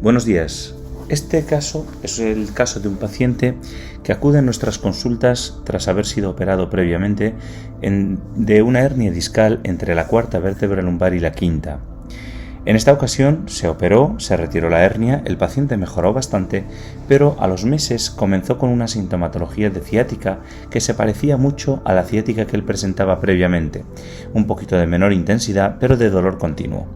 Buenos días. Este caso es el caso de un paciente que acude a nuestras consultas tras haber sido operado previamente de una hernia discal entre la cuarta vértebra lumbar y la quinta. En esta ocasión se operó, se retiró la hernia, el paciente mejoró bastante, pero a los meses comenzó con una sintomatología de ciática que se parecía mucho a la ciática que él presentaba previamente, un poquito de menor intensidad, pero de dolor continuo.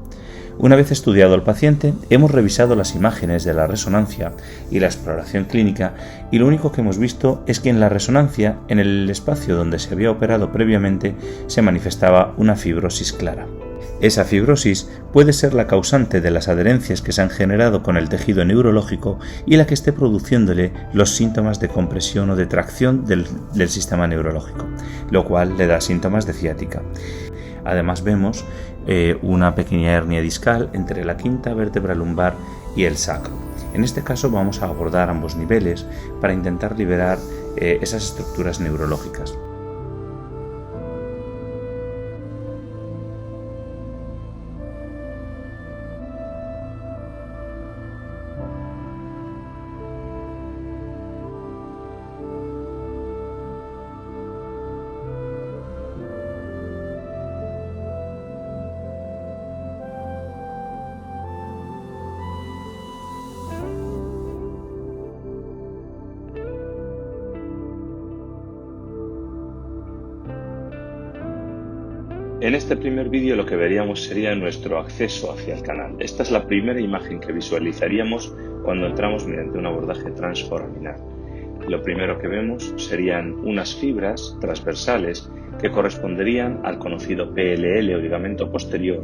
Una vez estudiado el paciente, hemos revisado las imágenes de la resonancia y la exploración clínica y lo único que hemos visto es que en la resonancia, en el espacio donde se había operado previamente, se manifestaba una fibrosis clara. Esa fibrosis puede ser la causante de las adherencias que se han generado con el tejido neurológico y la que esté produciéndole los síntomas de compresión o de tracción del sistema neurológico, lo cual le da síntomas de ciática. Además vemos una pequeña hernia discal entre la quinta vértebra lumbar y el sacro. En este caso vamos a abordar ambos niveles para intentar liberar esas estructuras neurológicas. En este primer vídeo lo que veríamos sería nuestro acceso hacia el canal. Esta es la primera imagen que visualizaríamos cuando entramos mediante un abordaje transforaminal. Lo primero que vemos serían unas fibras transversales que corresponderían al conocido PLL o ligamento posterior,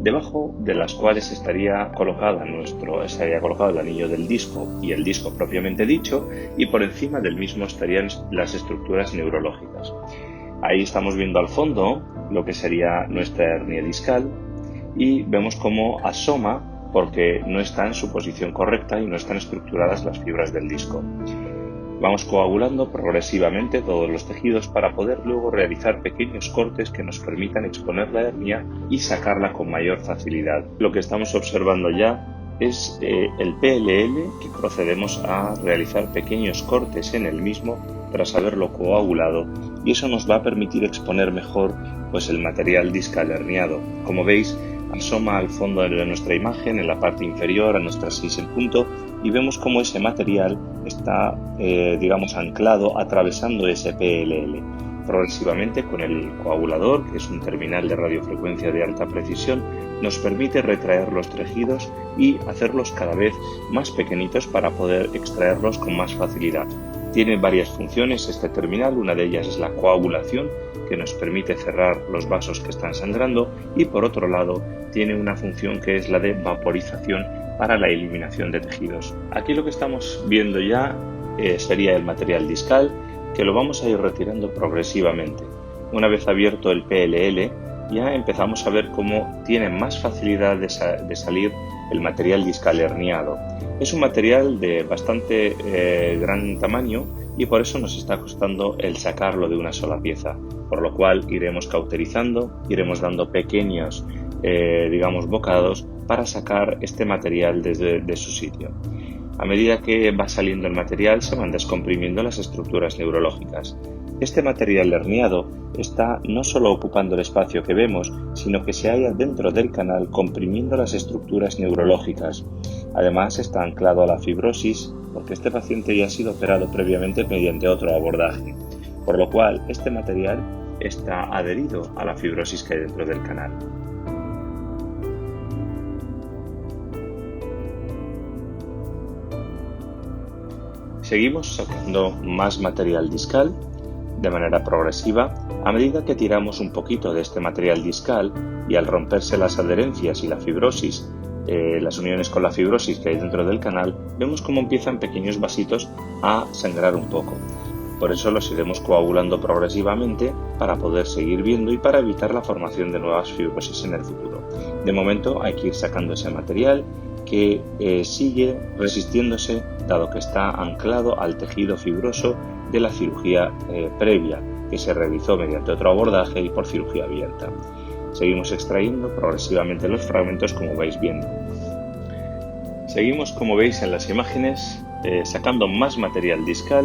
debajo de las cuales estaría colocado el anillo del disco y el disco propiamente dicho, y por encima del mismo estarían las estructuras neurológicas. Ahí estamos viendo al fondo lo que sería nuestra hernia discal y vemos cómo asoma porque no está en su posición correcta y no están estructuradas las fibras del disco. Vamos coagulando progresivamente todos los tejidos para poder luego realizar pequeños cortes que nos permitan exponer la hernia y sacarla con mayor facilidad. Lo que estamos observando ya es el PLL, que procedemos a realizar pequeños cortes en el mismo tras haberlo coagulado, y eso nos va a permitir exponer mejor el material discal herniado. Como veis, asoma al fondo de nuestra imagen, en la parte inferior, a nuestra 6 en punto, y vemos cómo ese material está, anclado, atravesando ese PLL. Progresivamente, con el coagulador, que es un terminal de radiofrecuencia de alta precisión, nos permite retraer los tejidos y hacerlos cada vez más pequeñitos para poder extraerlos con más facilidad. Tiene varias funciones este terminal, una de ellas es la coagulación, que nos permite cerrar los vasos que están sangrando, y por otro lado tiene una función que es la de vaporización para la eliminación de tejidos. Aquí lo que estamos viendo ya sería el material discal, que lo vamos a ir retirando progresivamente. Una vez abierto el PLL, ya empezamos a ver cómo tiene más facilidad de salir el material discal herniado. Es un material de bastante gran tamaño y por eso nos está costando el sacarlo de una sola pieza, por lo cual iremos cauterizando, iremos dando pequeños bocados para sacar este material de su sitio. A medida que va saliendo el material se van descomprimiendo las estructuras neurológicas. Este material herniado está no solo ocupando el espacio que vemos, sino que se halla dentro del canal comprimiendo las estructuras neurológicas. Además está anclado a la fibrosis porque este paciente ya ha sido operado previamente mediante otro abordaje, por lo cual este material está adherido a la fibrosis que hay dentro del canal. Seguimos sacando más material discal de manera progresiva a medida que tiramos un poquito de este material discal, y al romperse las adherencias y la fibrosis, las uniones con la fibrosis que hay dentro del canal, vemos cómo empiezan pequeños vasitos a sangrar un poco. Por eso los iremos coagulando progresivamente para poder seguir viendo y para evitar la formación de nuevas fibrosis en el futuro. De momento hay que ir sacando ese material que sigue resistiéndose, dado que está anclado al tejido fibroso de la cirugía previa, que se realizó mediante otro abordaje y por cirugía abierta. Seguimos extrayendo progresivamente los fragmentos, como vais viendo. Seguimos, como veis en las imágenes, sacando más material discal,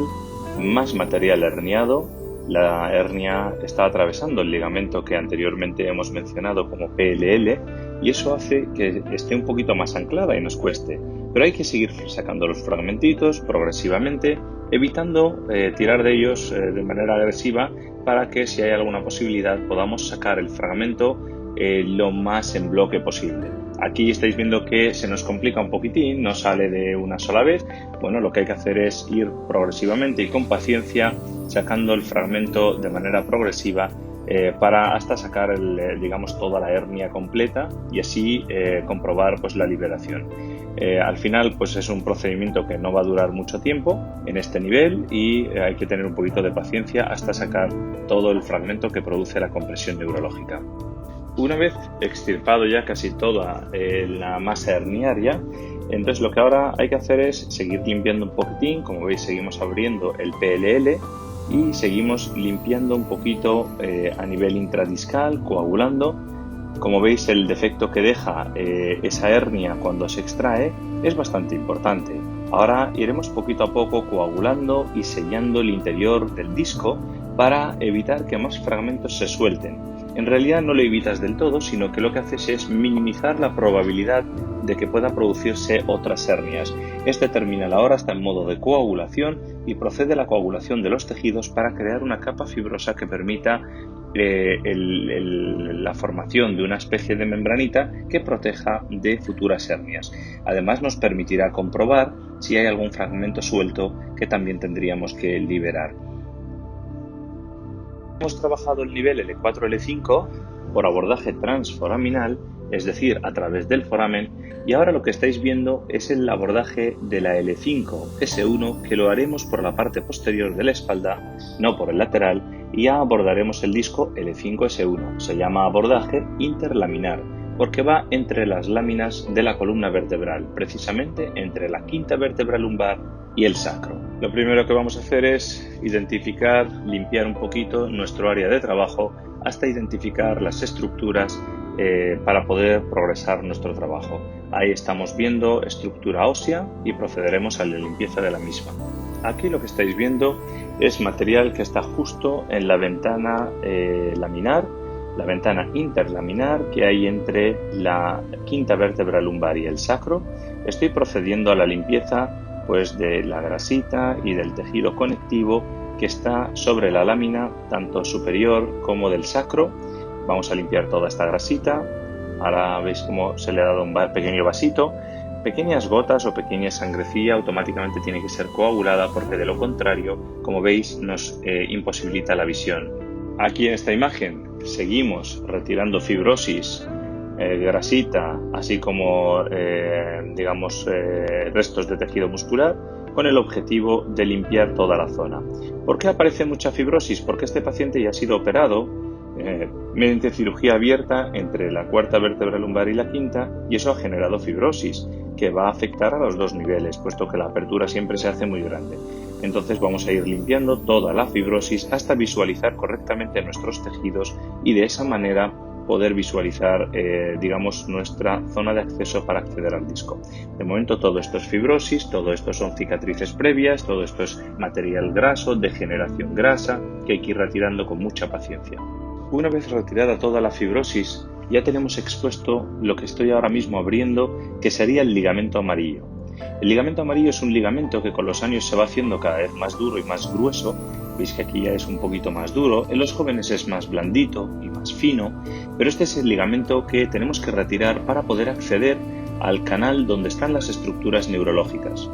más material herniado. La hernia está atravesando el ligamento que anteriormente hemos mencionado como PLL y eso hace que esté un poquito más anclada y nos cueste. Pero hay que seguir sacando los fragmentitos progresivamente, evitando tirar de ellos de manera agresiva para que, si hay alguna posibilidad, podamos sacar el fragmento lo más en bloque posible. Aquí estáis viendo que se nos complica un poquitín, no sale de una sola vez. Bueno, lo que hay que hacer es ir progresivamente y con paciencia sacando el fragmento de manera progresiva para hasta sacar digamos toda la hernia completa y así comprobar pues la liberación. Al final pues es un procedimiento que no va a durar mucho tiempo en este nivel y hay que tener un poquito de paciencia hasta sacar todo el fragmento que produce la compresión neurológica. Una vez extirpado ya casi toda la masa herniaria, entonces lo que ahora hay que hacer es seguir limpiando un poquitín. Como veis, seguimos abriendo el PLL y seguimos limpiando un poquito a nivel intradiscal, coagulando. Como veis, el defecto que deja esa hernia cuando se extrae es bastante importante. Ahora iremos poquito a poco coagulando y sellando el interior del disco para evitar que más fragmentos se suelten. En realidad no lo evitas del todo, sino que lo que haces es minimizar la probabilidad de que pueda producirse otras hernias. Este terminal ahora está en modo de coagulación y procede a la coagulación de los tejidos para crear una capa fibrosa que permita la formación de una especie de membranita que proteja de futuras hernias. Además nos permitirá comprobar si hay algún fragmento suelto que también tendríamos que liberar. Hemos trabajado el nivel L4-L5 por abordaje transforaminal, es decir, a través del foramen, y ahora lo que estáis viendo es el abordaje de la L5-S1, que lo haremos por la parte posterior de la espalda, no por el lateral, y ya abordaremos el disco L5-S1. Se llama abordaje interlaminar, porque va entre las láminas de la columna vertebral, precisamente entre la quinta vértebra lumbar y el sacro. Lo primero que vamos a hacer es identificar, limpiar un poquito nuestro área de trabajo hasta identificar las estructuras para poder progresar nuestro trabajo. Ahí estamos viendo estructura ósea y procederemos a la limpieza de la misma. Aquí lo que estáis viendo es material que está justo en la ventana laminar, la ventana interlaminar que hay entre la quinta vértebra lumbar y el sacro. Estoy procediendo a la limpieza pues de la grasita y del tejido conectivo que está sobre la lámina, tanto superior como del sacro. Vamos a limpiar toda esta grasita. Ahora veis cómo se le ha dado un pequeño vasito. Pequeñas gotas o pequeña sangrecilla automáticamente tiene que ser coagulada porque de lo contrario, como veis, nos imposibilita la visión. Aquí en esta imagen seguimos retirando fibrosis, grasita, así como restos de tejido muscular con el objetivo de limpiar toda la zona. ¿Por qué aparece mucha fibrosis? Porque este paciente ya ha sido operado mediante cirugía abierta entre la cuarta vértebra lumbar y la quinta y eso ha generado fibrosis que va a afectar a los dos niveles, puesto que la apertura siempre se hace muy grande. Entonces vamos a ir limpiando toda la fibrosis hasta visualizar correctamente nuestros tejidos y de esa manera poder visualizar nuestra zona de acceso para acceder al disco. De momento todo esto es fibrosis, todo esto son cicatrices previas, todo esto es material graso, degeneración grasa que hay que ir retirando con mucha paciencia. Una vez retirada toda la fibrosis, ya tenemos expuesto lo que estoy ahora mismo abriendo, que sería el ligamento amarillo. El ligamento amarillo es un ligamento que con los años se va haciendo cada vez más duro y más grueso. Veis que aquí ya es un poquito más duro, en los jóvenes es más blandito y más fino, pero este es el ligamento que tenemos que retirar para poder acceder al canal donde están las estructuras neurológicas.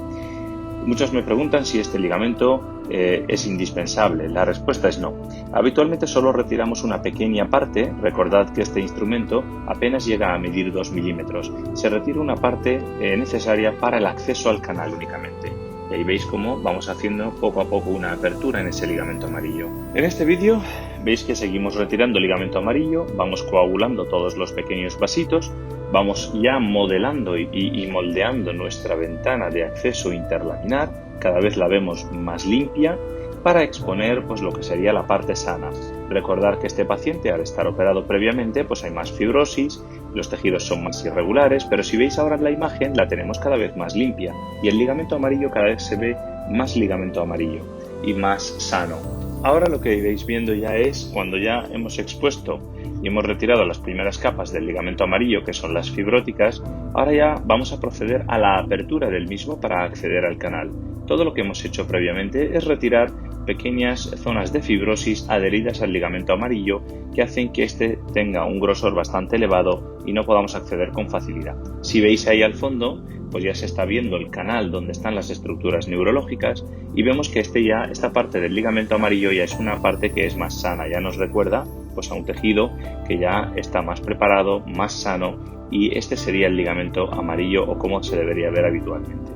Muchos me preguntan si este ligamento es indispensable. La respuesta es no. Habitualmente solo retiramos una pequeña parte. Recordad que este instrumento apenas llega a medir 2 milímetros. Se retira una parte necesaria para el acceso al canal únicamente. Y ahí veis cómo vamos haciendo poco a poco una apertura en ese ligamento amarillo. En este vídeo veis que seguimos retirando el ligamento amarillo, vamos coagulando todos los pequeños vasitos, vamos ya modelando y moldeando nuestra ventana de acceso interlaminar, cada vez la vemos más limpia para exponer pues lo que sería la parte sana. Recordar que este paciente, al estar operado previamente, pues hay más fibrosis, los tejidos son más irregulares, pero si veis ahora en la imagen la tenemos cada vez más limpia y el ligamento amarillo cada vez se ve más ligamento amarillo y más sano. Ahora lo que iréis viendo ya es cuando ya hemos expuesto y hemos retirado las primeras capas del ligamento amarillo, que son las fibróticas, ahora ya vamos a proceder a la apertura del mismo para acceder al canal. Todo lo que hemos hecho previamente es retirar pequeñas zonas de fibrosis adheridas al ligamento amarillo que hacen que éste tenga un grosor bastante elevado y no podamos acceder con facilidad. Si veis ahí al fondo, pues ya se está viendo el canal donde están las estructuras neurológicas y vemos que esta parte del ligamento amarillo ya es una parte que es más sana, ya nos recuerda pues a un tejido que ya está más preparado, más sano, y este sería el ligamento amarillo o como se debería ver habitualmente.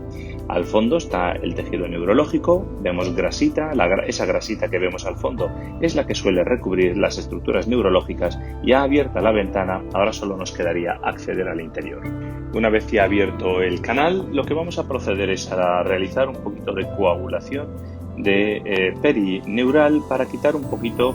Al fondo está el tejido neurológico, vemos grasita, esa grasita que vemos al fondo es la que suele recubrir las estructuras neurológicas. Ya abierta la ventana, ahora solo nos quedaría acceder al interior. Una vez ya abierto el canal, lo que vamos a proceder es a realizar un poquito de coagulación de perineural para quitar un poquito,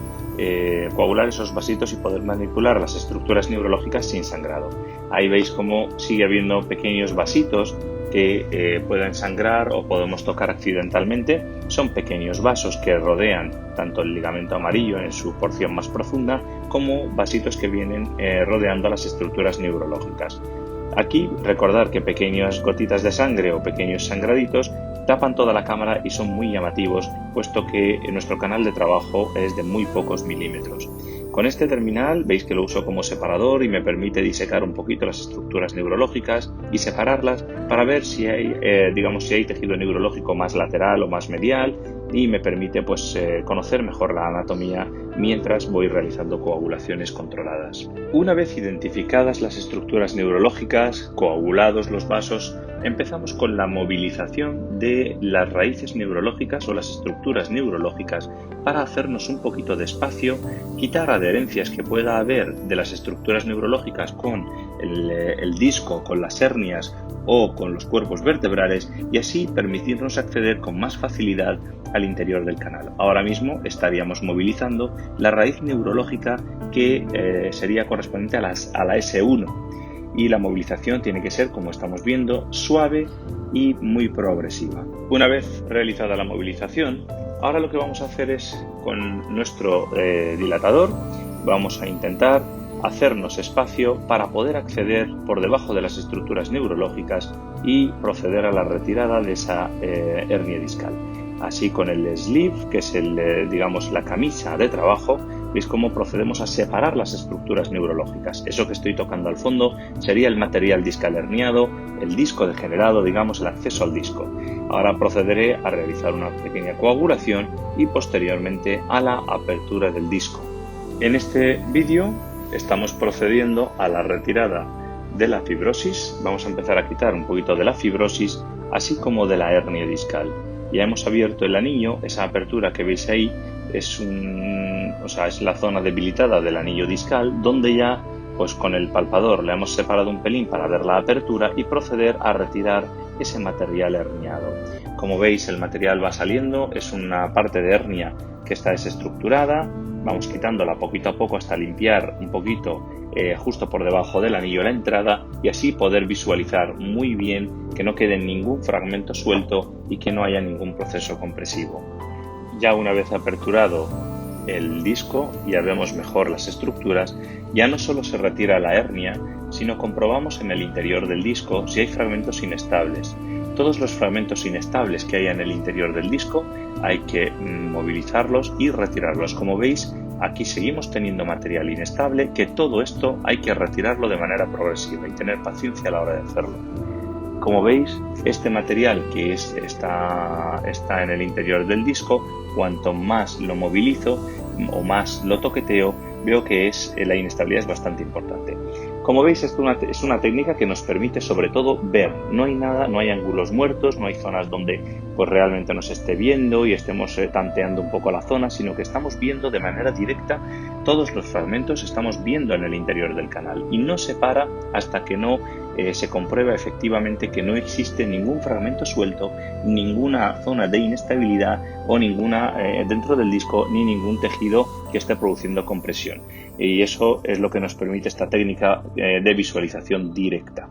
coagular esos vasitos y poder manipular las estructuras neurológicas sin sangrado. Ahí veis cómo sigue habiendo pequeños vasitos que pueden sangrar o podemos tocar accidentalmente. Son pequeños vasos que rodean tanto el ligamento amarillo en su porción más profunda como vasitos que vienen rodeando las estructuras neurológicas. Aquí recordar que pequeñas gotitas de sangre o pequeños sangraditos tapan toda la cámara y son muy llamativos, puesto que nuestro canal de trabajo es de muy pocos milímetros. Con este terminal veis que lo uso como separador y me permite disecar un poquito las estructuras neurológicas y separarlas para ver si hay, si hay tejido neurológico más lateral o más medial, y me permite conocer mejor la anatomía mientras voy realizando coagulaciones controladas. Una vez identificadas las estructuras neurológicas, coagulados los vasos, empezamos con la movilización de las raíces neurológicas o las estructuras neurológicas para hacernos un poquito de espacio, quitar adherencias que pueda haber de las estructuras neurológicas con el disco, con las hernias o con los cuerpos vertebrales, y así permitirnos acceder con más facilidad al interior del canal. Ahora mismo estaríamos movilizando la raíz neurológica que sería correspondiente a la S1. Y la movilización tiene que ser, como estamos viendo, suave y muy progresiva. Una vez realizada la movilización, ahora lo que vamos a hacer es, con nuestro dilatador, vamos a intentar hacernos espacio para poder acceder por debajo de las estructuras neurológicas y proceder a la retirada de esa hernia discal. Así, con el sleeve, que es la camisa de trabajo, veis cómo procedemos a separar las estructuras neurológicas. Eso que estoy tocando al fondo sería el material discal herniado, el disco degenerado, el acceso al disco. Ahora procederé a realizar una pequeña coagulación y posteriormente a la apertura del disco. En este vídeo estamos procediendo a la retirada de la fibrosis. Vamos a empezar a quitar un poquito de la fibrosis, así como de la hernia discal. Ya hemos abierto el anillo, esa apertura que veis ahí es la zona debilitada del anillo discal, donde ya con el palpador le hemos separado un pelín para ver la apertura y proceder a retirar ese material herniado. Como veis, el material va saliendo, es una parte de hernia que está desestructurada, vamos quitándola poquito a poco hasta limpiar un poquito justo por debajo del anillo la entrada, y así poder visualizar muy bien que no quede ningún fragmento suelto y que no haya ningún proceso compresivo. Ya una vez aperturado el disco, ya vemos mejor las estructuras, ya no solo se retira la hernia, sino comprobamos en el interior del disco si hay fragmentos inestables. Todos los fragmentos inestables que haya en el interior del disco hay que movilizarlos y retirarlos. Como veis, aquí seguimos teniendo material inestable, que todo esto hay que retirarlo de manera progresiva y tener paciencia a la hora de hacerlo. Como veis, este material que está en el interior del disco, cuanto más lo movilizo o más lo toqueteo, veo que la inestabilidad es bastante importante. Como veis, es una técnica que nos permite sobre todo ver. No hay nada, no hay ángulos muertos, no hay zonas donde realmente nos esté viendo y estemos tanteando un poco la zona, sino que estamos viendo de manera directa todos los fragmentos, estamos viendo en el interior del canal, y no se para hasta que no se comprueba efectivamente que no existe ningún fragmento suelto, ninguna zona de inestabilidad o ninguna dentro del disco, ni ningún tejido que esté produciendo compresión. Y eso es lo que nos permite esta técnica de visualización directa.